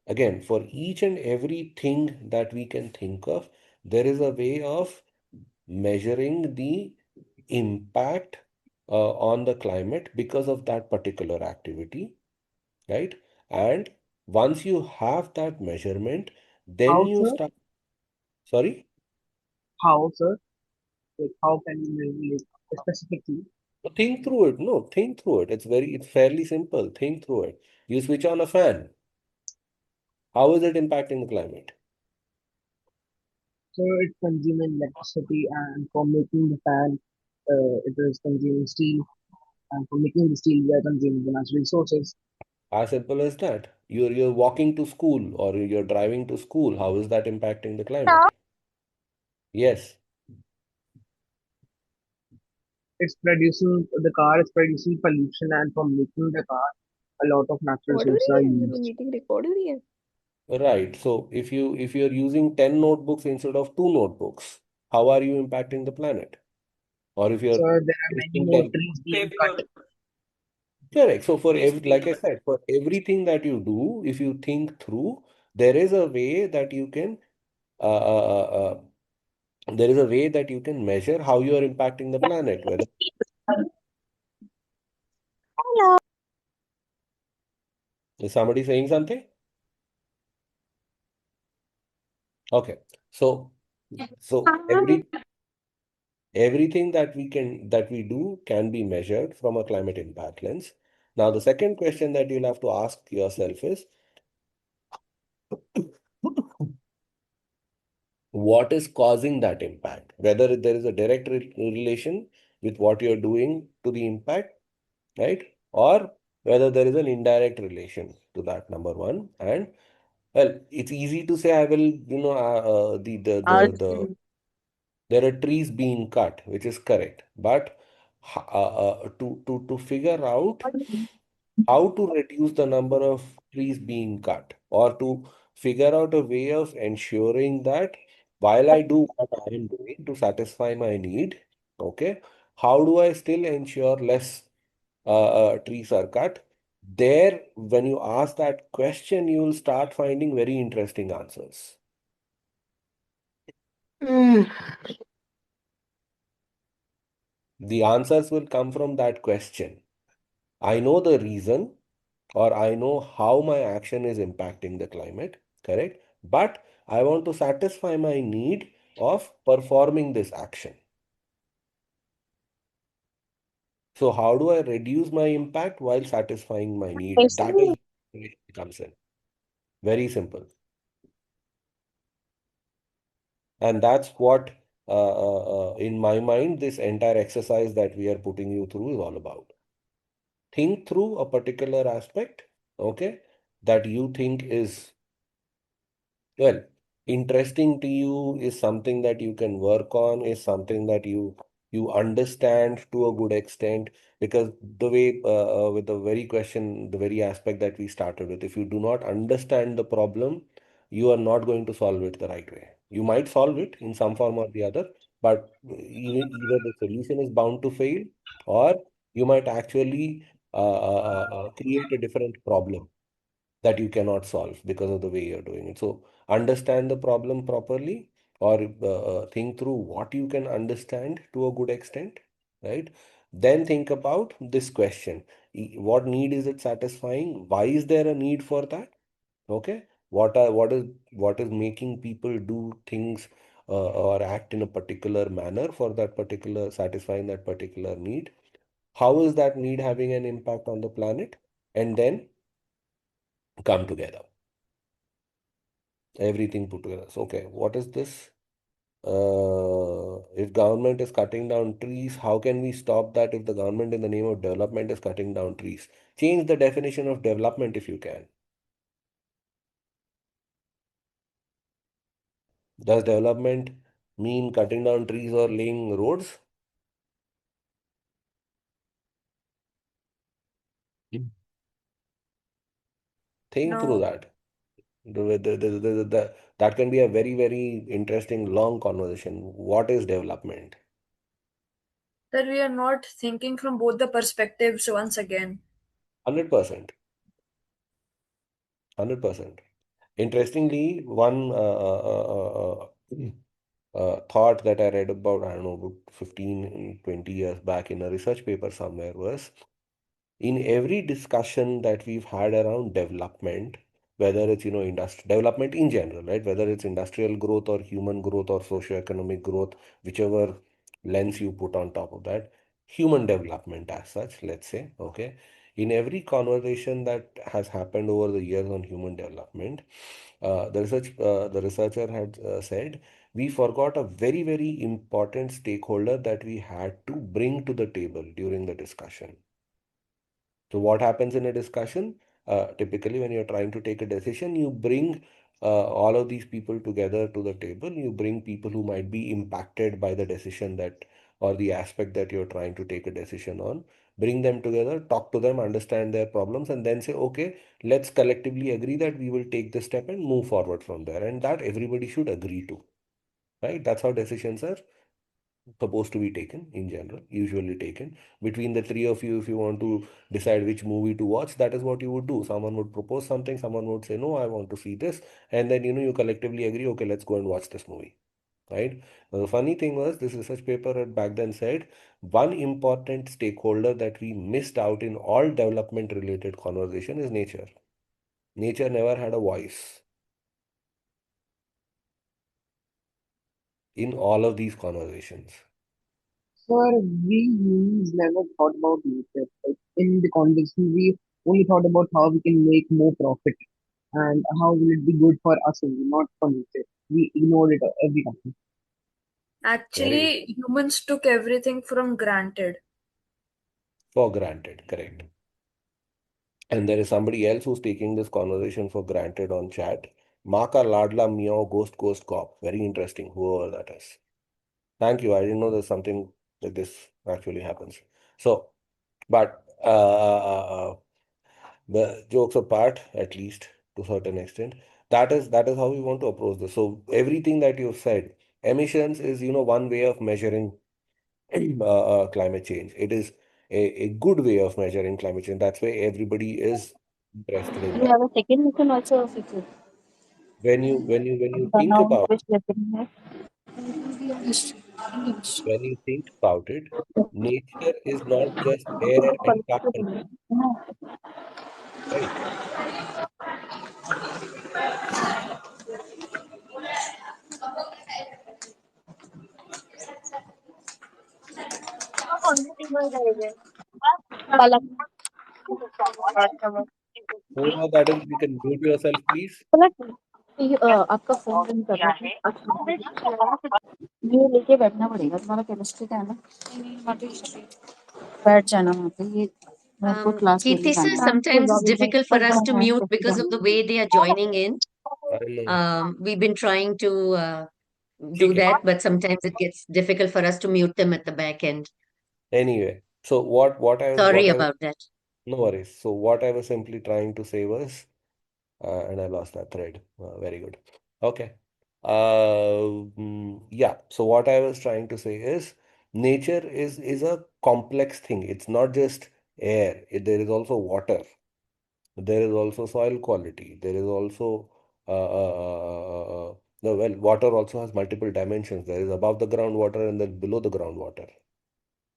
Again, for each and everything that we can think of, there is a way of measuring the impact on the climate because of that particular activity, right? And once you have that measurement, then How, you sir? start, sorry, How, sir? Like, how can you measure it specifically? think through it. No, think through it. It's fairly simple. Think through it. You switch on a fan. How is it impacting the climate? So it's consuming electricity, and for making the fan, it is consuming steel, and for making the steel, we are consuming the natural resources. As simple as that. You're walking to school or you're driving to school. How is that impacting the climate? Yes. It's producing the car is producing pollution, and for making the car, a lot of natural Record हो resources रही are है मेरी used. Meeting record हो रही है Right. So if you're using 10 notebooks instead of two notebooks, how are you impacting the planet? Or if So you're there are many wasting more 10 trees being cut. paper. Correct. So for every, like I said, for everything that you do, if you think through, there is a way that you can there is a way that you can measure how you are impacting the planet. Whether is somebody saying something? Okay. So everything that we do can be measured from a climate impact lens. Now, the second question that you'll have to ask yourself is what is causing that impact? Whether there is a direct relation with what you're doing to the impact, right? Or whether there is an indirect relation to that, number one. And well, it's easy to say I will, there are trees being cut, which is correct. But to figure out how to reduce the number of trees being cut or to figure out a way of ensuring that while I do what I am doing to satisfy my need, okay, how do I still ensure less trees are cut? There, when you ask that question, you will start finding very interesting answers. The answers will come from that question. I know the reason or I know how my action is impacting the climate, correct? But I want to satisfy my need of performing this action. So how do I reduce my impact while satisfying my need? That is where it comes in. Very simple. And that's what, in my mind, this entire exercise that we are putting you through is all about. Think through a particular aspect, okay, that you think is well, interesting to you is something that you can work on, is something that you understand to a good extent. Because the way with the very question, the very aspect that we started with, if you do not understand the problem, you are not going to solve it the right way. You might solve it in some form or the other, but either the solution is bound to fail, or you might actually create a different problem that you cannot solve because of the way you're doing it. So understand the problem properly or think through what you can understand to a good extent, right? Then think about this question. What need is it satisfying? Why is there a need for that? Okay. What is making people do things or act in a particular manner for that particular satisfying that particular need? How is that need having an impact on the planet? And then come together. Everything put together. So, okay, what is this? If government is cutting down trees, how can we stop that if the government in the name of development is cutting down trees? Change the definition of development if you can. Does development mean cutting down trees or laying roads? Think through no that. That can be a very, very interesting long conversation. What is development? that we are not thinking from both the perspectives once again 100%. 100%. Interestingly, one thought that I read about, I don't know, about 15, 20 years back in a research paper somewhere was, in every discussion that we've had around development, whether it's, development in general, right? Whether it's industrial growth or human growth or socioeconomic growth, whichever lens you put on top of that, human development as such, let's say, okay? In every conversation that has happened over the years on human development, the researcher had said, we forgot a very, very important stakeholder that we had to bring to the table during the discussion. So what happens in a discussion? Typically, when you're trying to take a decision, you bring all of these people together to the table. You bring people who might be impacted by the decision that, or the aspect that you're trying to take a decision on. Bring them together, talk to them, understand their problems, and then say, okay, let's collectively agree that we will take this step and move forward from there. And that everybody should agree to, right? That's how decisions are supposed to be taken in general, usually taken between the three of you. If you want to decide which movie to watch, that is what you would do. Someone would propose something, someone would say, no, I want to see this. And then, you collectively agree, okay, let's go and watch this movie. Right. Now, the funny thing was, this research paper had back then said one important stakeholder that we missed out in all development related conversation is nature. Nature never had a voice in all of these conversations. Sir, we humans never thought about nature. Like, in the conversation, we only thought about how we can make more profit and how will it be good for us only, not for nature. We ignored it every time. Very Actually, humans took everything from granted. for granted, correct. And there is somebody else who's taking this conversation for granted on chat. Maka Ladla Meow Ghost Ghost Cop. Very interesting, whoever that is. Thank you. I didn't know there's something like this actually happens. So, but the jokes apart, at least to a certain extent, that is how we want to approach this. So everything that you've said, emissions is one way of measuring climate change. It is a good way of measuring climate change. That's why everybody is interested in You that. have a second lesson also, Fikri. When you The think now about which lesson you have? when you think about it, nature is not just air and carbon, right? Palak Whoever that is, you can mute yourself, please. पलक ये, आपका phone ring कर रहा है ये लेके बैठना पड़ेगा तुम्हारा केमिस्ट्री का है ना बैठ जाना वहाँ पे ये मेरे को क्लास लेने Kirti sir, जाना sometimes it's difficult for us to mute because of the way they are joining in. I don't know. We've been trying to do Okay. that, but sometimes it gets difficult for us to mute them at the back end. Anyway, so what Sorry I was, about that. no worries. So what I was simply trying to say was, and I lost that thread. Very good. Okay. Yeah. So what I was trying to say is, nature is a complex thing. It's not just air. There is also water. There is also soil quality. There is also no, well, water also has multiple dimensions. There is above the ground water and then below the ground water,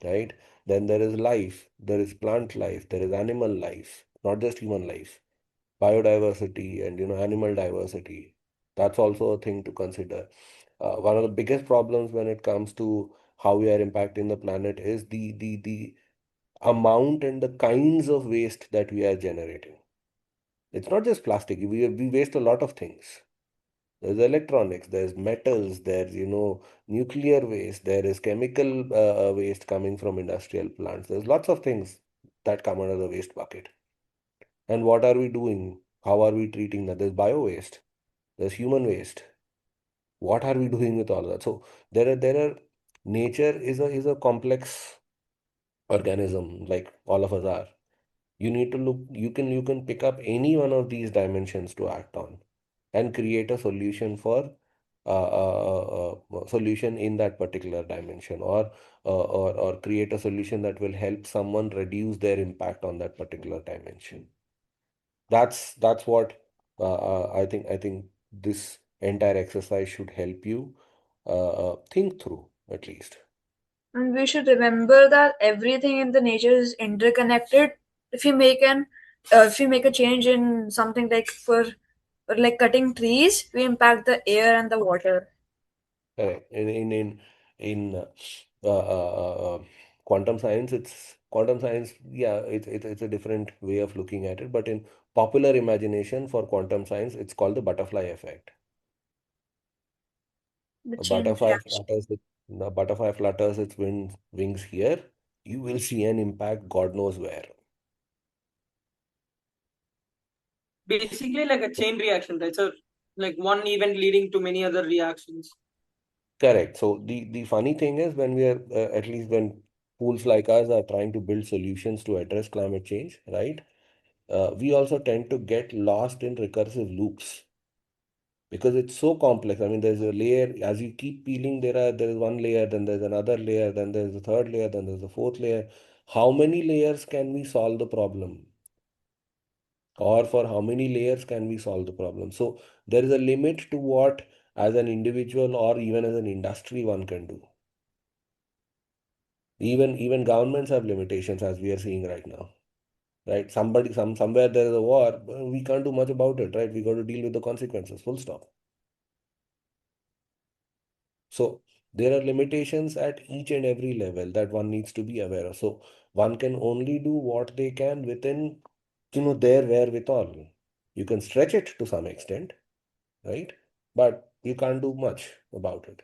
right? Then there is life. There is plant life. There is animal life, not just human life. Biodiversity and animal diversity. That's also a thing to consider. One of the biggest problems when it comes to how we are impacting the planet is the amount and the kinds of waste that we are generating. It's not just plastic. We waste a lot of things. There's electronics, there's metals, there's nuclear waste, there is chemical waste coming from industrial plants. There's lots of things that come under the waste bucket. And what are we doing? How are we treating that? There's bio waste, there's human waste. What are we doing with all that? So there are nature is a complex organism like all of us are. You need to look, you can pick up any one of these dimensions to act on and create a solution for solution in that particular dimension, or create a solution that will help someone reduce their impact on that particular dimension. That's what I think this entire exercise should help you think through at least. And we should remember that everything in the nature is interconnected. If you make an if you make a change in something like for like cutting trees, we impact the air and the water. Correct. In quantum science, yeah, it's a different way of looking at it. But in popular imagination for quantum science, it's called the butterfly effect. The A chain butterfly reaction. flutters it, the butterfly flutters its wings here. You will see an impact, God knows where. Basically, like a chain reaction, right? So, like one event leading to many other reactions. Correct. So the funny thing is when we are at least when pools like us are trying to build solutions to address climate change, right? We also tend to get lost in recursive loops because it's so complex. I mean, there's a layer as you keep peeling. There is one layer, then there's another layer, then there's a third layer, then there's a fourth layer. How many layers can we solve the problem? Or for how many layers can we solve the problem? So there is a limit to what, as an individual or even as an industry, one can do. Even governments have limitations, as we are seeing right now. Right? Somewhere there is a war, we can't do much about it, right? We got to deal with the consequences, full stop. So there are limitations at each and every level that one needs to be aware of. So one can only do what they can within, their wherewithal. You can stretch it to some extent, right? But you can't do much about it.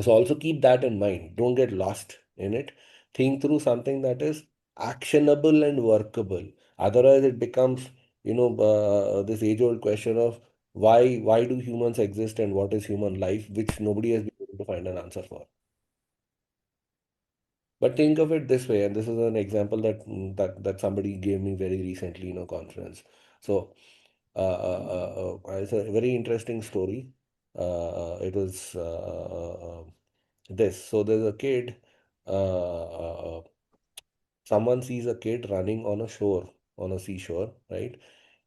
So also keep that in mind. Don't get lost in it. Think through something that is actionable and workable. Otherwise, it becomes, this age-old question of why do humans exist and what is human life, which nobody has been able to find an answer for. But think of it this way, and this is an example that somebody gave me very recently in a conference. So, it's a very interesting story. It was this. So there's a kid. Someone sees a kid running on a shore, on a seashore, right?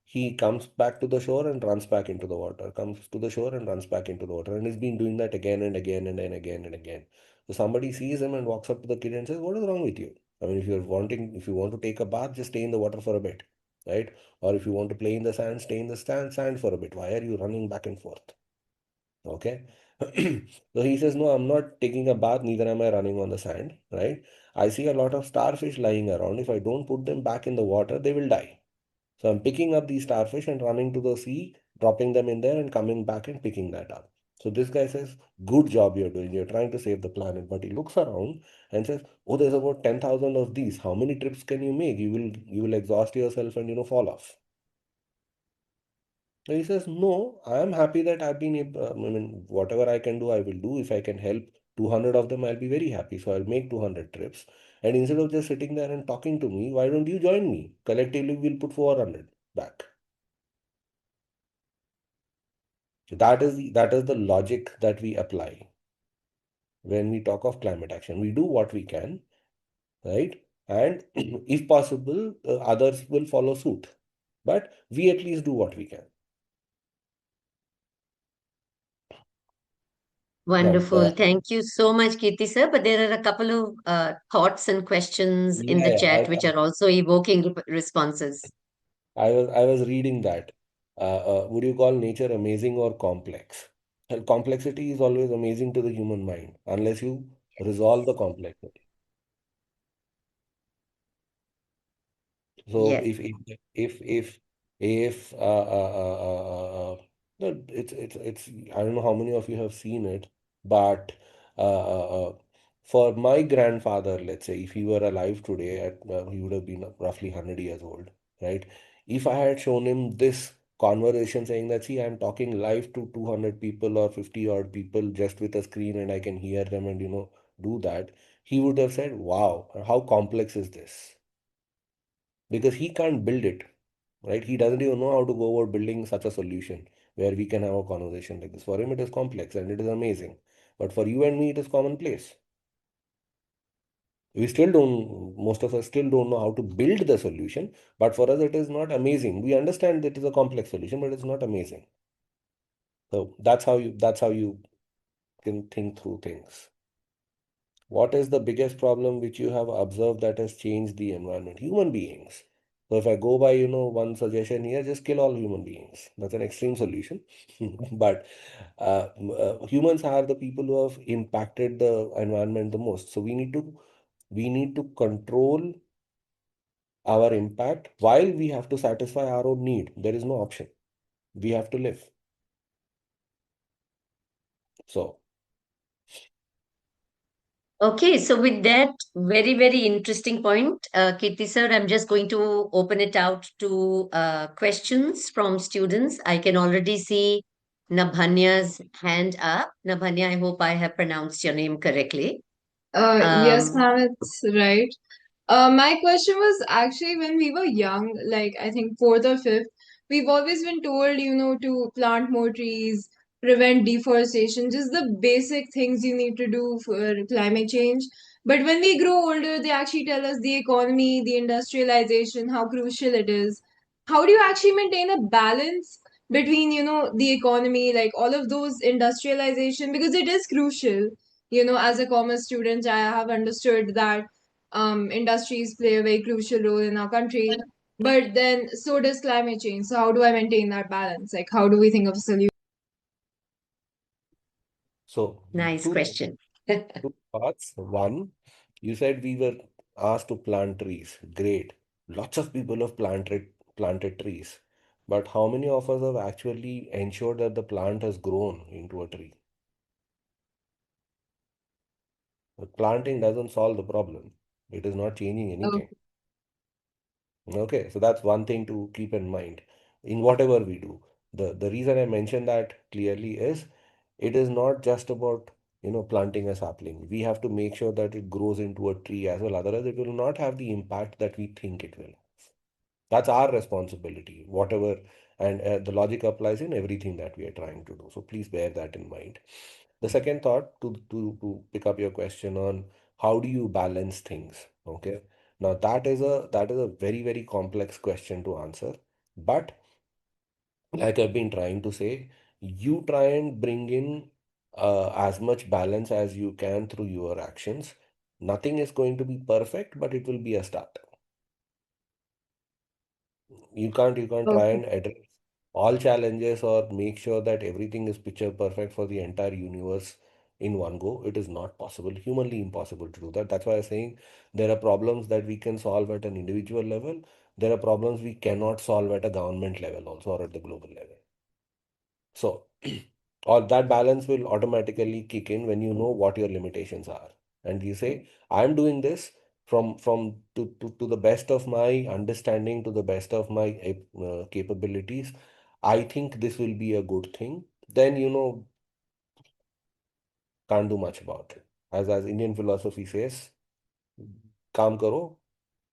He comes back to the shore and runs back into the water, comes to the shore and runs back into the water. And he's been doing that again and again and then again and again. So somebody sees him and walks up to the kid and says, "What is wrong with you? I mean, if you want to take a bath, just stay in the water for a bit, right? Or if you want to play in the sand, stay in the sand for a bit. Why are you running back and forth?" Okay. So he says, "No, I'm not taking a bath, neither am I running on the sand, right? I see a lot of starfish lying around. If I don't put them back in the water, they will die. So I'm picking up these starfish and running to the sea, dropping them in there and coming back and picking that up." So this guy says, "Good job you're doing. You're trying to save the planet." But he looks around and says, "Oh, there's about 10,000 of these. How many trips can you make? You will exhaust yourself and fall off." So he says, "No, I am happy that I've been able, I mean, whatever I can do, I will do. If I can help 200 of them, I'll be very happy. So I'll make 200 trips. And instead of just sitting there and talking to me, why don't you join me? Collectively, we'll put 400 back." So that is the logic that we apply when we talk of climate action. We do what we can, right? And if possible, others will follow suit. But we at least do what we can. Now, Wonderful. Thank you so much, Kirti sir. But there are a couple of thoughts and questions in yeah, the yeah, chat which are also evoking responses. I was reading that. Would you call nature amazing or complex? Well, complexity is always amazing to the human mind unless you resolve the complexity. So Yes. if no, it's I don't know how many of you have seen it, but uh, uh, uh, for my grandfather, let's say, if he were alive today, he would have been roughly 100 years old, right? If I had shown him this conversation saying that, "See, I'm talking live to 200 people or 50 odd people just with a screen and I can hear them and do that," he would have said, "Wow, how complex is this?" Because he can't build it, right? He doesn't even know how to go about building such a solution where we can have a conversation like this. For him, it is complex and it is amazing. But for you and me, it is commonplace. Most of us still don't know how to build the solution, but for us it is not amazing. We understand that it is a complex solution, but it's not amazing. So that's how you can think through things. What is the biggest problem which you have observed that has changed the environment? Human beings. So if I go by, one suggestion here, just kill all human beings. That's an extreme solution. But humans are the people who have impacted the environment the most. So we need to control our impact while we have to satisfy our own need. There is no option. We have to live. So Okay, so with that very, very interesting point, Kirti sir, I'm just going to open it out to questions from students. I can already see Nabhanya's hand up. Nabhanya, I hope I have pronounced your name correctly. Yes, Um, ma'am, it's right. My question was actually when we were young, like I think fourth or fifth, we've always been told, to plant more trees, prevent deforestation, just the basic things you need to do for climate change. But when we grow older, they actually tell us the economy, the industrialization, how crucial it is. How do you actually maintain a balance between, the economy, like all of those industrialization, because it is crucial. As a commerce student, I have understood that industries play a very crucial role in our country, but then so does climate change. So how do I maintain that balance? Like, how do we think of a solution? so nice two question. two parts. One, you said we were asked to plant trees. Great. Lots of people have planted trees. But how many of us have actually ensured that the plant has grown into a tree? The planting doesn't solve the problem. It is not changing anything. Okay, so that's one thing to keep in mind in whatever we do. The reason I mentioned that clearly is it is not just about planting a sapling. We have to make sure that it grows into a tree as well. Otherwise, it will not have the impact that we think it will. That's our responsibility, whatever, and the logic applies in everything that we are trying to do. So please bear that in mind. The second thought to pick up your question on how do you balance things? Okay. Now that is a very, very complex question to answer. But like I've been trying to say, you try and bring in as much balance as you can through your actions. Nothing is going to be perfect, but it will be a start. You can't try Okay. and address all challenges or make sure that everything is picture perfect for the entire universe in one go. It is not possible, humanly impossible to do that. That's why I'm saying there are problems that we can solve at an individual level. There are problems we cannot solve at a government level also or at the global level. So all that balance will automatically kick in when you know what your limitations are. And you say, I'm doing this to the best of my understanding, to the best of my capabilities. I think this will be a good thing. Then can't do much about it. As Indian philosophy says, काम करो,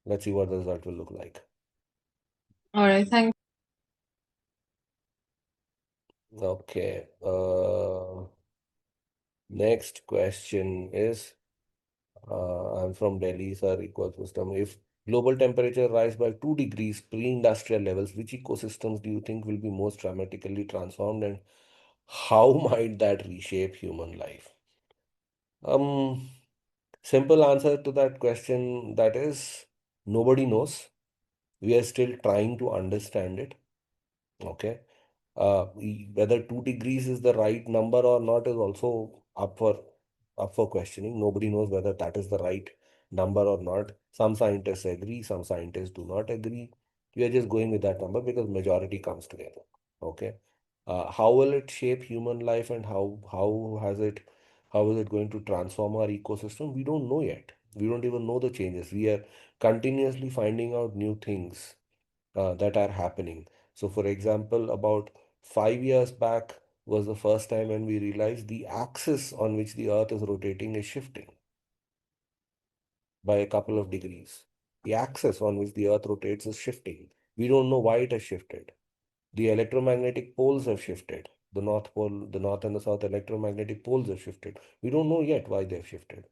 let's see what the result will look like. All right. Thank Okay. Next question is I'm from Delhi, sir, ecosystem. If global temperature rise by 2 degrees pre-industrial levels, which ecosystems do you think will be most dramatically transformed and how might that reshape human life? Um, Simple answer to that question that is nobody knows. We are still trying to understand it. Okay. Whether 2 degrees is the right number or not is also up for questioning. Nobody knows whether that is the right number or not. Some scientists agree, some scientists do not agree. We are just going with that number because majority comes together. Okay. How will it shape human life and how is it going to transform our ecosystem? We don't know yet. We don't even know the changes. We are continuously finding out new things that are happening. So, for example, about 5 years back was the first time when we realized the axis on which the Earth is rotating is shifting by a couple of degrees. The axis on which the Earth rotates is shifting. We don't know why it has shifted. The electromagnetic poles have shifted. The North Pole, the North and the South electromagnetic poles have shifted. We don't know yet why they've shifted.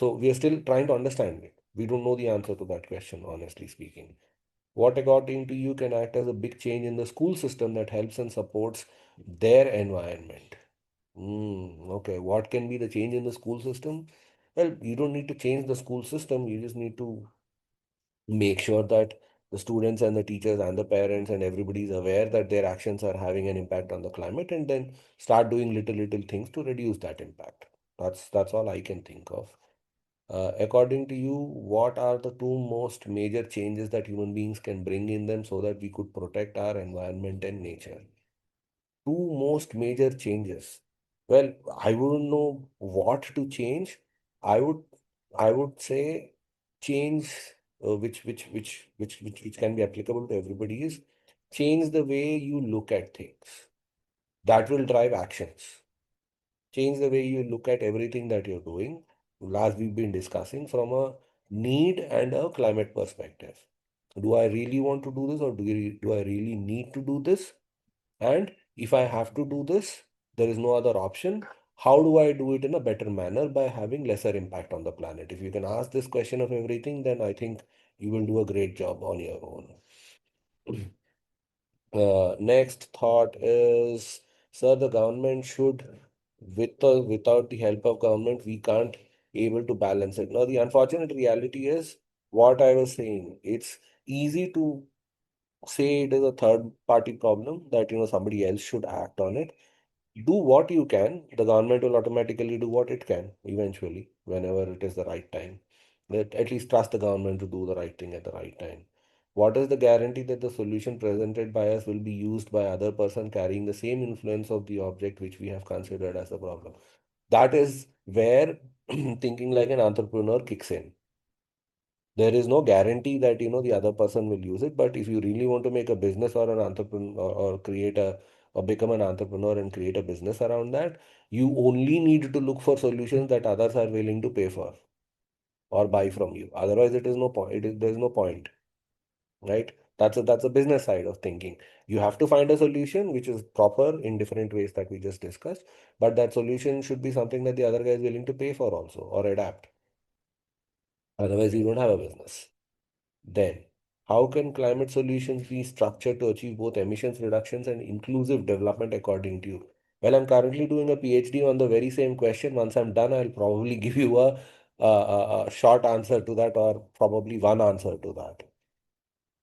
So we are still trying to understand it. We don't know the answer to that question, honestly speaking. What according to you can act as a big change in the school system that helps and supports their environment? Okay, what can be the change in the school system? Well, you don't need to change the school system. You just need to make sure that the students and the teachers and the parents and everybody is aware that their actions are having an impact on the climate, and then start doing little things to reduce that impact. That's all I can think of. According to you, what are the two most major changes that human beings can bring in them so that we could protect our environment and nature? Two most major changes. Well, I wouldn't know what to change. I would I would say change which can be applicable to everybody is change the way you look at things. That will drive actions. Change the way you look at everything that you're doing. Last we've been discussing from a need and a climate perspective. Do I really want to do this, or do I really need to do this? And if I have to do this, there is no other option. How do I do it in a better manner by having lesser impact on the planet? If you can ask this question of everything, then I think you will do a great job on your own. Next thought is, sir, the government should, with or without the help of government, we can't able to balance it. Now, the unfortunate reality is what I was saying. It's easy to say it is a third party problem that somebody else should act on it. Do what you can. The government will automatically do what it can eventually, whenever it is the right time. At least trust the government to do the right thing at the right time. What is the guarantee that the solution presented by us will be used by other person carrying the same influence of the object which we have considered as a problem? That is where thinking like an entrepreneur kicks in. There is no guarantee that the other person will use it, but if you really want to make a business or an entrepreneur, or create a or become an entrepreneur and create a business around that, you only need to look for solutions that others are willing to pay for or buy from you. Otherwise it is no point. There's no point, right? That's a business side of thinking. You have to find a solution which is proper in different ways that we just discussed, but that solution should be something that the other guy is willing to pay for also, or adapt. Otherwise you don't have a business. Then, how can climate solutions be structured to achieve both emissions reductions and inclusive development according to you? Well, I'm currently doing a PhD on the very same question. Once I'm done, I'll probably give you a short answer to that, or probably one answer to that.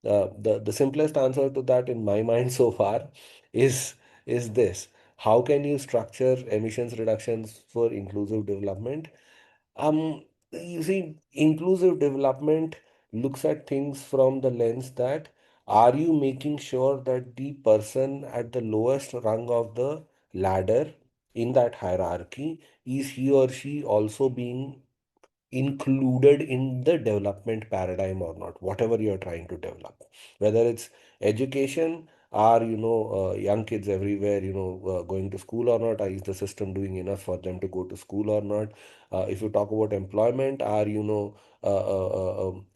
The simplest answer to that in my mind so far is is this: how can you structure emissions reductions for inclusive development? You see, inclusive development looks at things from the lens that, are you making sure that the person at the lowest rung of the ladder in that hierarchy, is he or she also being included in the development paradigm or not, whatever you're trying to develop, whether it's education, or young kids everywhere going to school or not, is the system doing enough for them to go to school or not? If you talk about employment, are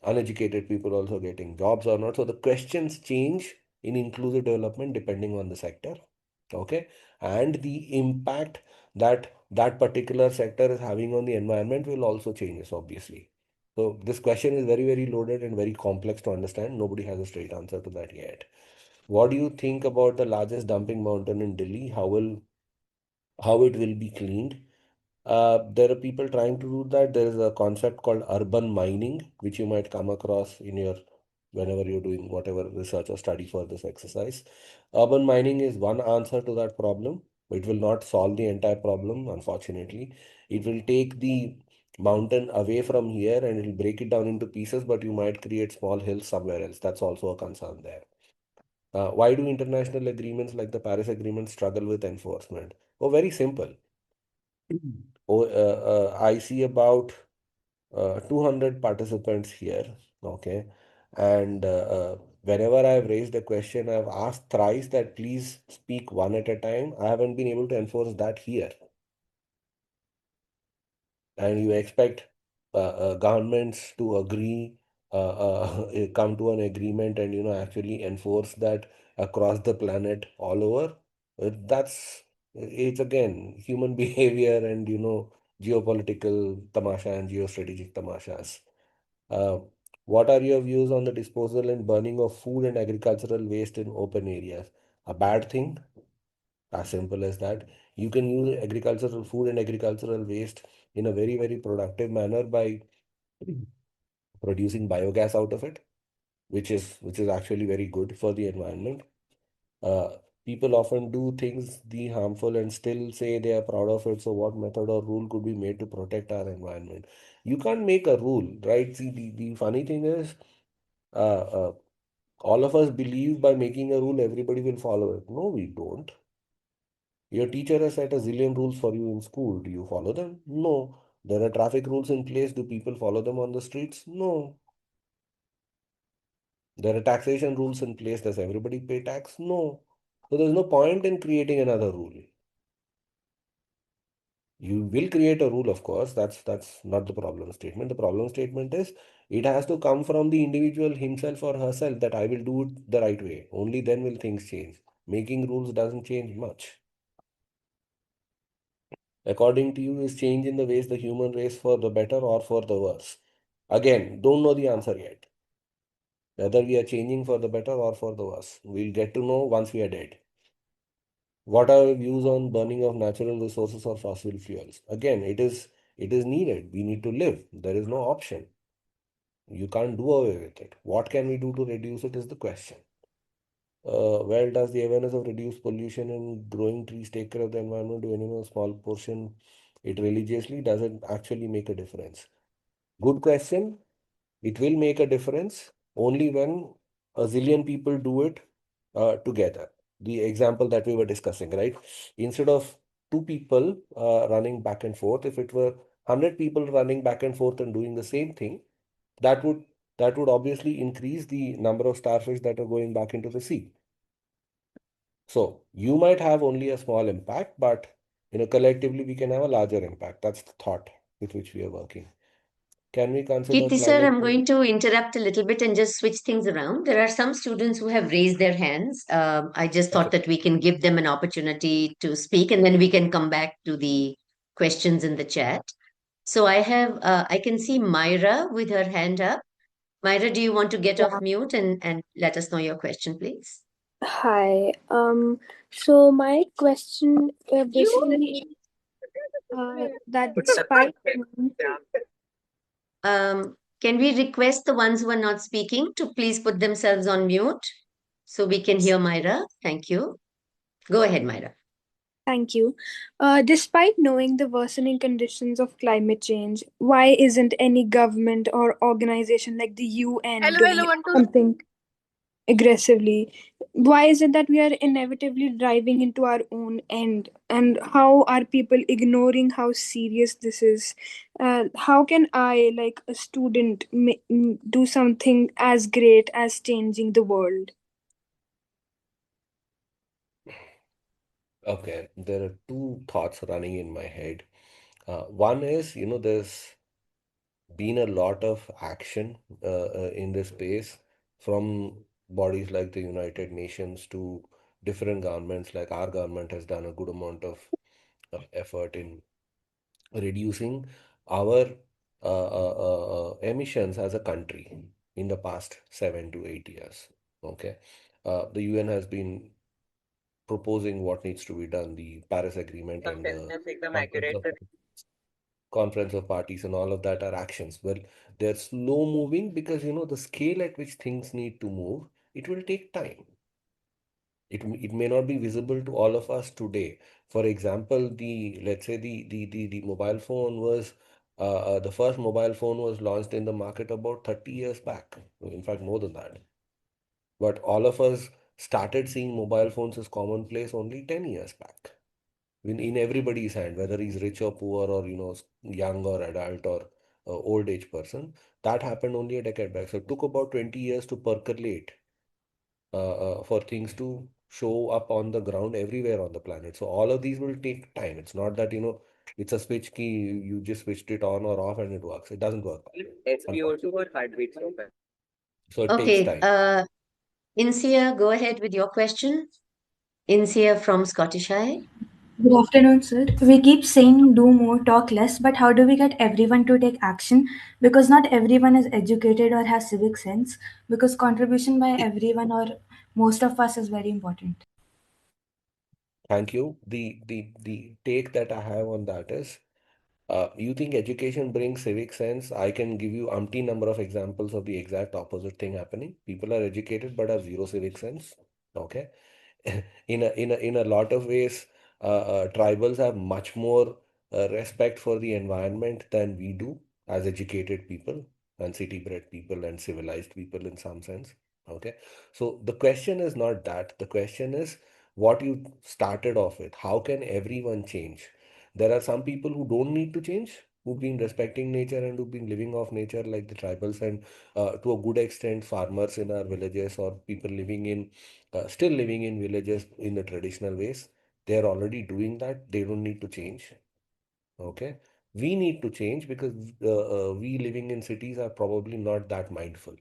uneducated people also getting jobs or not? So the questions change in inclusive development depending on the sector, okay, and the impact that that particular sector is having on the environment will also changes, obviously. So this question is very loaded and very complex to understand. Nobody has a straight answer to that yet. What do you think about the largest dumping mountain in Delhi? How it will be cleaned? There are people trying to do that. There is a concept called urban mining, which you might come across in your whenever you're doing whatever research or study for this exercise. Urban mining is one answer to that problem. It will not solve the entire problem, unfortunately. It will take the mountain away from here and it will break it down into pieces, but you might create small hills somewhere else. That's also a concern there. Why do international agreements like the Paris Agreement struggle with enforcement? Oh, very simple. I see about 200 participants here. Okay. And whenever I've raised a question, I've asked thrice that please speak one at a time. I haven't been able to enforce that here. And you expect governments to agree, come to an agreement, and actually enforce that across the planet all over. That's it's again human behavior, and geopolitical tamasha and geostrategic tamashas. Uh, what are your views on the disposal and burning of food and agricultural waste in open areas? A bad thing? As simple as that. You can use agricultural food and agricultural waste in a very, very productive manner by producing biogas out of it, which is actually very good for the environment. Uh, People often do things the harmful and still say they are proud of it. So, what method or rule could be made to protect our environment? You can't make a rule, right? See, the funny thing is, uh, uh, all of us believe by making a rule, everybody will follow it. No, we don't. Your teacher has set a zillion rules for you in school. Do you follow them? No. There are traffic rules in place. Do people follow them on the streets? No. There are taxation rules in place. Does everybody pay tax? No. So there's no point in creating another rule. You will create a rule, of course. That's not the problem statement. The problem statement is it has to come from the individual himself or herself that I will do it the right way. Only then will things change. Making rules doesn't change much. According to you, is change in the ways the human race for the better or for the worse? Again, don't know the answer yet. Whether we are changing for the better or for the worse. We'll get to know once we are dead. What are your views on burning of natural resources or fossil fuels? Again, it is needed. We need to live. There is no option. You can't do away with it. What can we do to reduce it is the question. Well, does the awareness of reduced pollution and growing trees take care of the environment? Do anyone a small portion it religiously? Does it actually make a difference? Good question. It will make a difference only when a zillion people do it together. The example that we were discussing, right? Instead of two people running back and forth, if it were 100 people running back and forth and doing the same thing, that would that would obviously increase the number of starfish that are going back into the sea. So you might have only a small impact, but collectively we can have a larger impact. That's the thought with which we are working. Can we consider Kirti sir, climate I'm change? going to interrupt a little bit and just switch things around. There are some students who have raised their hands. I just thought Okay. that we can give them an opportunity to speak and then we can come back to the questions in the chat. So I can see Myra with her hand up. Myra, do you want to get off Yeah. mute and let us know your question, please? Hi. So my question basically that despite Can we request the ones who are not speaking to please put themselves on mute so we can hear Myra? Thank you. Go ahead, Myra. thank you. Despite knowing the worsening conditions of climate change, why isn't any government or organization like the UN doing something aggressively? Why is it that we are inevitably driving into our own end? And how are people ignoring how serious this is? How can I, like a student, do something as great as changing the world? Okay, there are two thoughts running in my head. One is, there's been a lot of action in this space from bodies like the United Nations to different governments. Like our government has done a good amount of effort in reducing our emissions as a country in the past 7 to 8 years. Okay. The UN has been proposing what needs to be done, the Paris Agreement and the Conference of Conference of Parties and all of that are actions. Well, they're slow moving because the scale at which things need to move, it will take time. It may not be visible to all of us today. For example, let's say the mobile phone was the first mobile phone was launched in the market about 30 years back. In fact, more than that. But all of us started seeing mobile phones as commonplace only 10 years back. In everybody's hand, whether he's rich or poor or young or adult or old age person. That happened only a decade back. So it took about 20 years to percolate for things to show up on the ground everywhere on the planet. So all of these will take time. It's not that it's a switch key, you just switched it on or off and it works. It doesn't work. So it takes Okay, time. Insia, go ahead with your question. Insia from Scottish Eye. Good afternoon, sir. We keep saying do more, talk less, but how do we get everyone to take action? Because not everyone is educated or has civic sense, because contribution by everyone or most of us is very important. Thank you. The take that I have on that is, you think education brings civic sense? I can give you umpteen number of examples of the exact opposite thing happening. People are educated but have zero civic sense. Okay. In a lot of ways, tribals have much more respect for the environment than we do as educated people and city bred people and civilized people in some sense. Okay. So the question is not that. The question is what you started off with. How can everyone change? There are some people who don't need to change, who've been respecting nature and who've been living off nature, like the tribals, and to a good extent, farmers in our villages or people living in still living in villages in the traditional ways. They're already doing that. They don't need to change. Okay. We need to change because we living in cities are probably not that mindful.